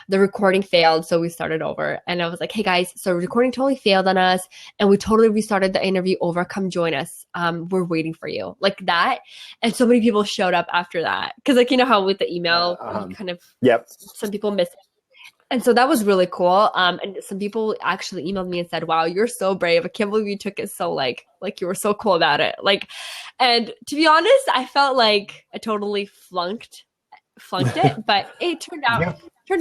the recording failed, so we started over. And I was like, hey guys, so recording totally failed on us and we totally restarted the interview over. Come join us. We're waiting for you. Like that. And so many people showed up after that. Cause like, you know how with the email, kind of, some people miss it. And so that was really cool. And some people actually emailed me and said, wow, you're so brave. I can't believe you took it so like you were so cool about it. Like, and to be honest, I felt like I totally flunked it, but it turned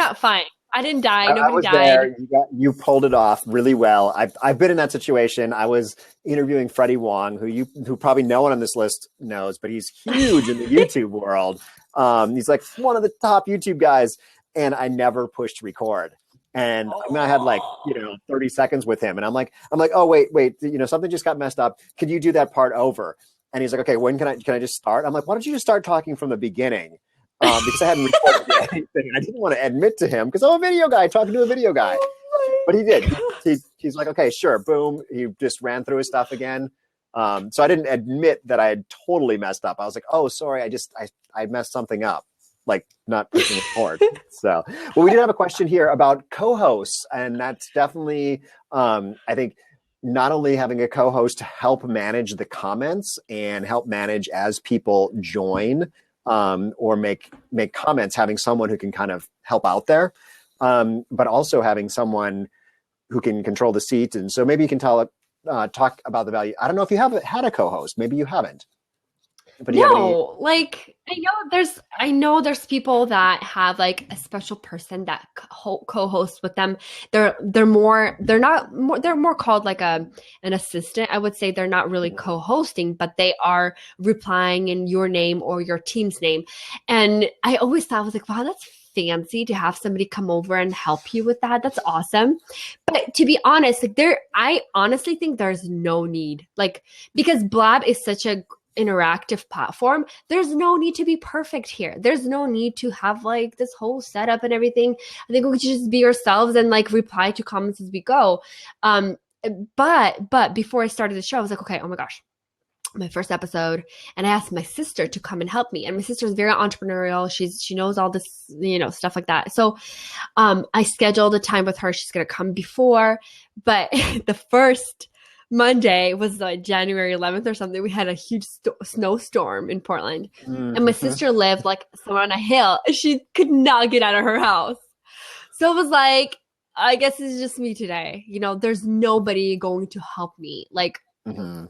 out fine. I didn't die. Nobody died. There. You pulled it off really well. I've been in that situation. I was interviewing Freddie Wong, who probably no one on this list knows, but he's huge in the YouTube world. He's like one of the top YouTube guys, and I never pushed record. And I had like 30 seconds with him, and I'm like, oh wait, something just got messed up. Could you do that part over? And he's like, okay, when can I just start? I'm like, why don't you just start talking from the beginning? Because I hadn't recorded anything. I didn't want to admit to him because I'm a video guy talking to a video guy. But he did. He's like, okay, sure. Boom. He just ran through his stuff again. So I didn't admit that I had totally messed up. I was like, oh, sorry. I messed something up, like not pushing record. So, well, we did have a question here about co-hosts. And that's definitely, I think, not only having a co-host to help manage the comments and help manage as people join, or make comments, having someone who can kind of help out there, but also having someone who can control the seat. And so maybe you can talk about the value. I don't know if you have had a co-host. Maybe you haven't. But like I know there's people that have like a special person that co-hosts with them. They're more called like an assistant. I would say they're not really co-hosting, but they are replying in your name or your team's name. And I always thought, I was like, wow, that's fancy to have somebody come over and help you with that. That's awesome. But to be honest, like I honestly think there's no need, like, because Blab is such a interactive platform. There's no need to be perfect here. There's no need to have like this whole setup and everything. I think we should just be ourselves and like reply to comments as we go. But before I started the show, I was like, okay, oh my gosh, my first episode. And I asked my sister to come and help me. And my sister is very entrepreneurial. She knows all this, stuff like that. So I scheduled a time with her. She's going to come before, but the first Monday was like January 11th or something. We had a huge snowstorm in Portland. Mm-hmm. And my sister lived like somewhere on a hill. She could not get out of her house. So it was like, I guess it's just me today. There's nobody going to help me like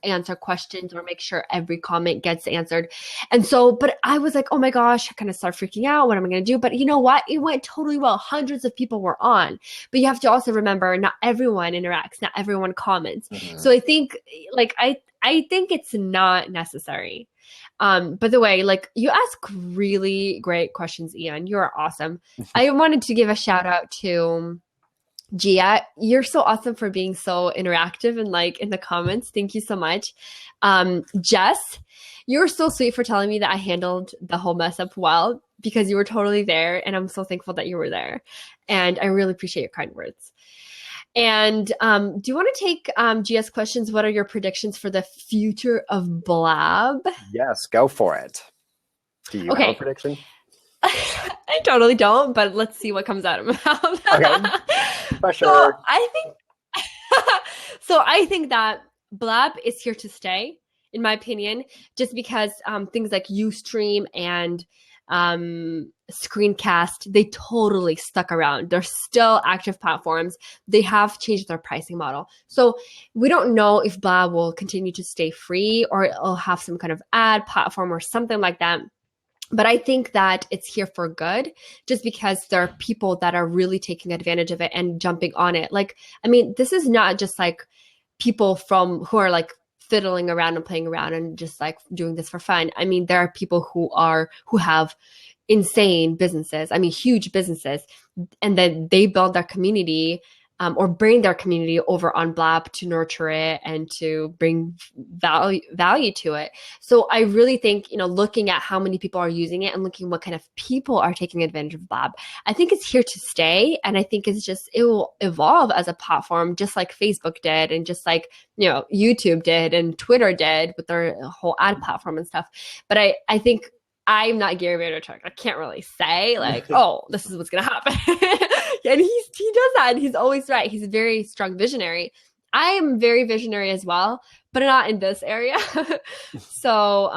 answer questions or make sure every comment gets answered. And so, but I was like, oh my gosh, I kind of start freaking out. What am I going to do? But you know what? It went totally well. Hundreds of people were on. But you have to also remember, not everyone interacts. Not everyone comments. Mm-hmm. So I think like, I think it's not necessary. By the way, like you ask really great questions, Ian. You are awesome. I wanted to give a shout out to Gia. You're so awesome for being so interactive and like in the comments. Thank you so much. Jess, you're so sweet for telling me that I handled the whole mess up well, because you were totally there. And I'm so thankful that you were there. And I really appreciate your kind words. And do you want to take Gia's questions? What are your predictions for the future of Blab? Yes, go for it. Do you have a prediction? I totally don't, but let's see what comes out of my mouth. Okay. For sure. So I think that Blab is here to stay, in my opinion, just because things like Ustream and Screencast, they totally stuck around. They're still active platforms. They have changed their pricing model. So we don't know if Blab will continue to stay free or it'll have some kind of ad platform or something like that. But I think that it's here for good, just because there are people that are really taking advantage of it and jumping on it. Like, I mean, this is not just like people who are like fiddling around and playing around and just like doing this for fun. I mean, there are people who have insane businesses. I mean, huge businesses, and then they build their community or bring their community over on Blab to nurture it and to bring value to it. So I really think, looking at how many people are using it and looking what kind of people are taking advantage of Blab, I think it's here to stay. And I think it will evolve as a platform, just like Facebook did, and just like, YouTube did and Twitter did with their whole ad platform and stuff. But I think I'm not Gary Vaynerchuk. I can't really say like, oh, this is what's going to happen. And he does that, and he's always right. He's a very strong visionary. I am very visionary as well, but not in this area. So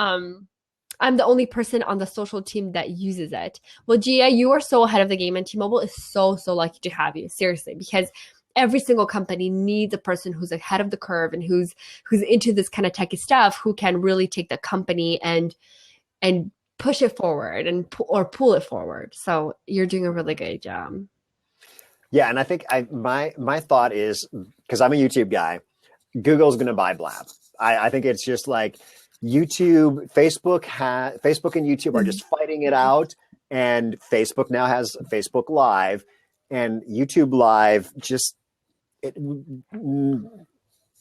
I'm the only person on the social team that uses it. Well, Gia, you are so ahead of the game, and T-Mobile is so lucky to have you, seriously, because every single company needs a person who's ahead of the curve and who's into this kind of techie stuff, who can really take the company and push it forward or pull it forward. So you're doing a really good job. Yeah, and I think my thought is, because I'm a YouTube guy, Google's going to buy Blab. I think it's just like Facebook and YouTube are just fighting it out, and Facebook now has Facebook Live, and YouTube Live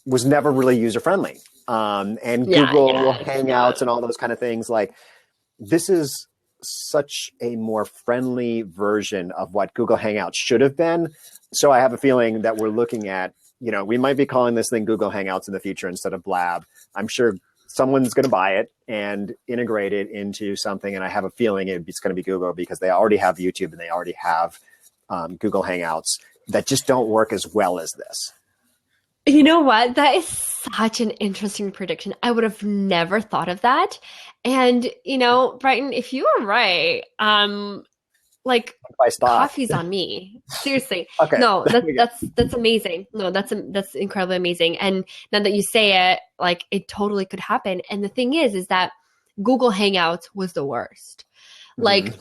was never really user friendly. And Google Hangouts and all those kind of things, like this is such a more friendly version of what Google Hangouts should have been. So I have a feeling that we're looking at, we might be calling this thing Google Hangouts in the future instead of Blab. I'm sure someone's going to buy it and integrate it into something. And I have a feeling it's going to be Google, because they already have YouTube and they already have Google Hangouts that just don't work as well as this. You know what? That is such an interesting prediction. I would have never thought of that. And, Brighton, if you are right, like coffee's on me. Seriously. Okay. No, that's amazing. No, that's incredibly amazing. And now that you say it, like it totally could happen. And the thing is that Google Hangouts was the worst. Like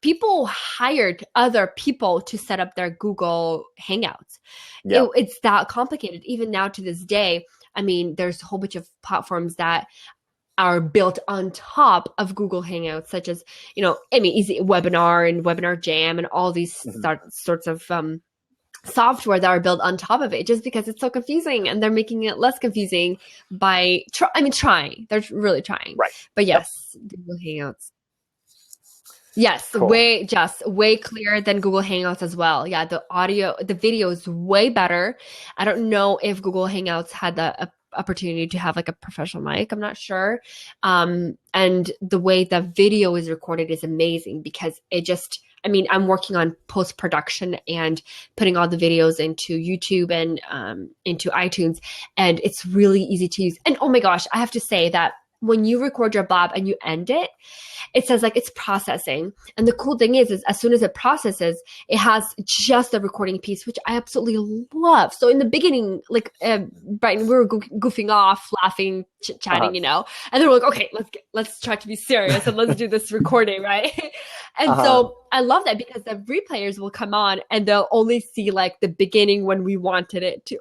people hired other people to set up their Google Hangouts. Yep. It's that complicated. Even now to this day, there's a whole bunch of platforms that are built on top of Google Hangouts, such as, Easy Webinar and Webinar Jam and all these sorts of software that are built on top of it, just because it's so confusing, and they're making it less confusing by trying. They're really trying. Right. But yes, Google Hangouts. Yes, cool. way clearer than Google Hangouts as well. Yeah, the video is way better. I don't know if Google Hangouts had the opportunity to have like a professional mic. I'm not sure. And the way the video is recorded is amazing, because I'm working on post-production and putting all the videos into YouTube and into iTunes, and it's really easy to use. And oh my gosh, I have to say that when you record your Blab and you end it, it says like it's processing. And the cool thing is as soon as it processes, it has just the recording piece, which I absolutely love. So in the beginning, like Brighton, we were goofing off, laughing, chit-chatting, and then we're like, okay, let's try to be serious and let's do this recording, right? And so I love that, because the replayers will come on and they'll only see like the beginning when we wanted it to,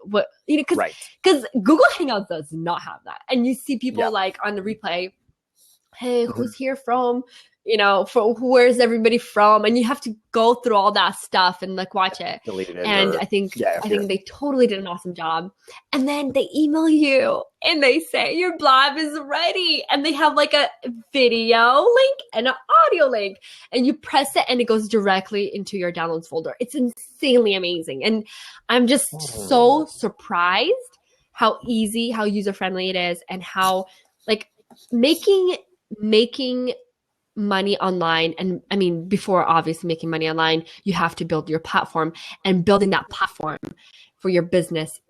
because Google Hangouts does not have that. And you see people like on the replay, hey, who's here from, where's everybody from? And you have to go through all that stuff and like watch it. And I think they totally did an awesome job. And then they email you and they say your Blab is ready. And they have like a video link and an audio link. And you press it and it goes directly into your downloads folder. It's insanely amazing. And I'm just so surprised how easy, how user-friendly it is, and how like making money online. And before obviously making money online, you have to build your platform, and building that platform for your business,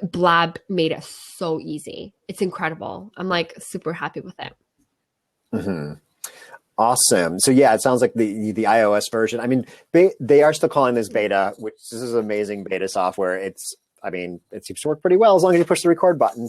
Blab made it so easy. It's incredible. I'm like super happy with it. Awesome. So yeah, it sounds like the iOS version. I mean, they are still calling this beta, which this is amazing beta software. I mean, it seems to work pretty well as long as you push the record button.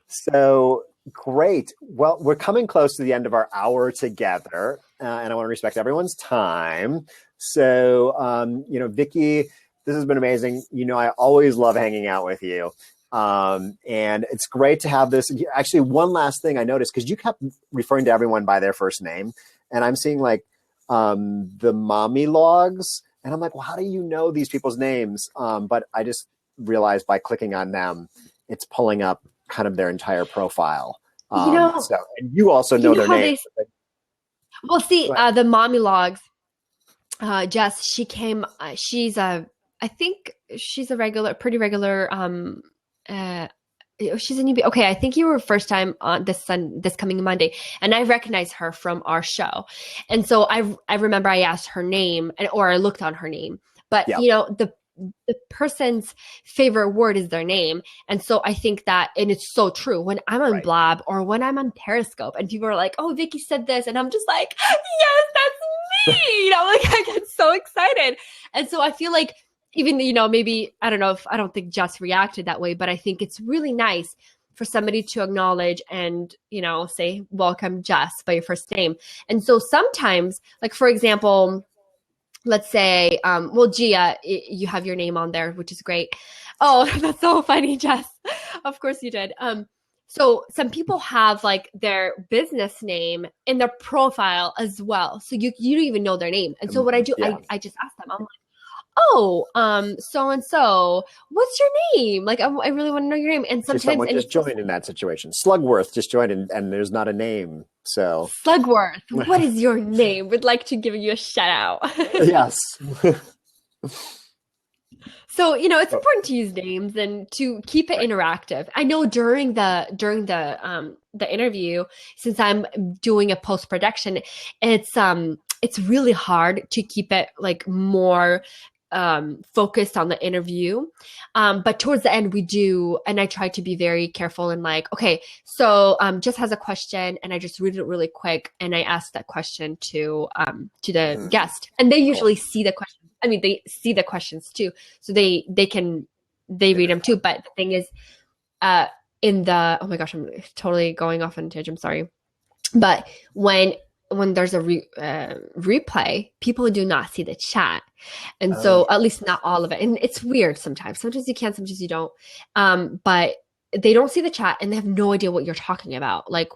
So great. Well, we're coming close to the end of our hour together, and I want to respect everyone's time. So, Vicky, this has been amazing. I always love hanging out with you. And it's great to have this. Actually, one last thing I noticed, because you kept referring to everyone by their first name, and I'm seeing like the mommy logs, and I'm like, well, how do you know these people's names? But I just realized by clicking on them, it's pulling up kind of their entire profile. And you also know their names. Well, see, the mommy logs, Jess, she came, I think she's a pretty regular, she's a newbie. Okay, I think you were first time on this coming Monday, and I recognize her from our show, and so I remember I asked her name, or I looked on her name, but the person's favorite word is their name, and so I think that, and it's so true. When I'm on Blab or when I'm on Periscope, and people are like, "Oh, Vicky said this," and I'm just like, "Yes, that's me!" Like I get so excited, and so I feel like, even, maybe, I don't think Jess reacted that way, but I think it's really nice for somebody to acknowledge and, say, welcome Jess by your first name. And so sometimes, like, for example, let's say, Gia, you have your name on there, which is great. Oh, that's so funny, Jess. Of course you did. So some people have like their business name in their profile as well. So you don't even know their name. And so what I do, I just ask them, I'm like, "Oh, so-and-so, what's your name? Like, I really want to know your name." And sometimes someone just joined in that situation. Slugworth just joined and there's not a name. So Slugworth, what is your name? Would like to give you a shout out. Yes. So, it's important to use names and to keep it interactive. I know during the interview, since I'm doing a post-production, it's really hard to keep it like more focused on the interview. But towards the end we do, and I try to be very careful and like, okay, so Jess has a question, and I just read it really quick, and I ask that question to the guest, and they usually see the question. I mean, they see the questions too, so they read them too. But the thing is, oh my gosh, I'm totally going off on a tangent. I'm sorry, but when there's a replay, people do not see the chat, and so at least not all of it. And it's weird sometimes. Sometimes you can, sometimes you don't. But they don't see the chat, and they have no idea what you're talking about. Like,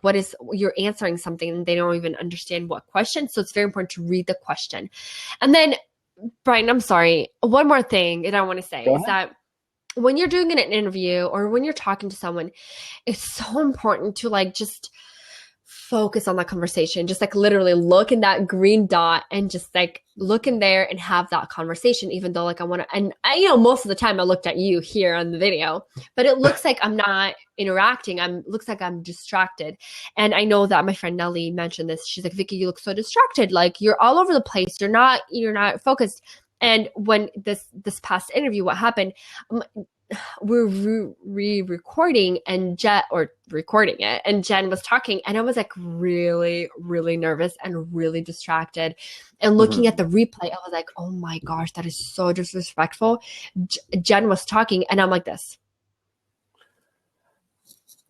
you're answering something, and they don't even understand what question. So it's very important to read the question, and then. Brighton, I'm sorry. One more thing that I want to say is that when you're doing an interview or when you're talking to someone, it's so important to like just focus on that conversation. Just like literally look in that green dot and just like look in there and have that conversation, even though like I want to, and I, most of the time I looked at you here on the video, but it looks like I'm not interacting. Looks like I'm distracted. And I know that my friend Nellie mentioned this. She's like, "Vicky, you look so distracted. Like you're all over the place. You're not focused." And when this past interview, what happened, we're re-recording recording it, and Jen was talking, and I was like really, really nervous and really distracted. And looking at the replay, I was like, "Oh my gosh, that is so disrespectful." Jen was talking, and I'm like this.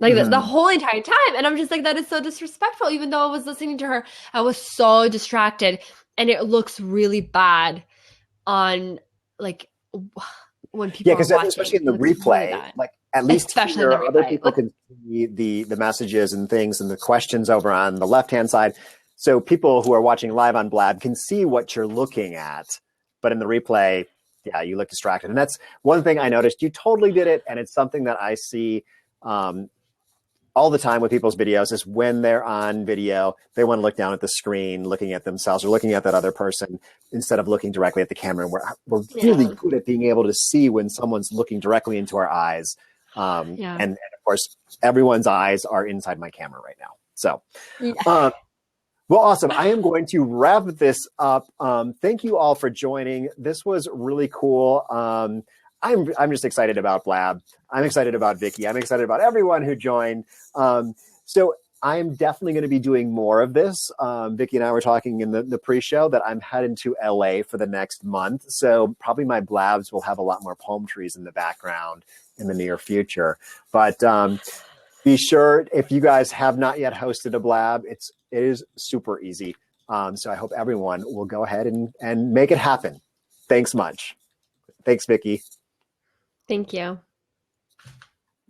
Like the whole entire time. And I'm just like, that is so disrespectful. Even though I was listening to her, I was so distracted. And it looks really bad on like when people because especially in the replay, really like at least here, other people can see the messages and things and the questions over on the left-hand side. So people who are watching live on Blab can see what you're looking at. But in the replay, yeah, you look distracted. And that's one thing I noticed. You totally did it. And it's something that I see all the time with people's videos is when they're on video, they want to look down at the screen, looking at themselves or looking at that other person instead of looking directly at the camera. And we're really good at being able to see when someone's looking directly into our eyes. And of course, everyone's eyes are inside my camera right now. So, well, awesome. I am going to wrap this up. Thank you all for joining. This was really cool. I'm just excited about Blab. I'm excited about Vicky. I'm excited about everyone who joined. So I'm definitely going to be doing more of this. Vicky and I were talking in the pre-show that I'm heading to LA for the next month. So probably my blabs will have a lot more palm trees in the background in the near future. But be sure, if you guys have not yet hosted a blab, it is super easy. So I hope everyone will go ahead and make it happen. Thanks much. Thanks, Vicky. Thank you.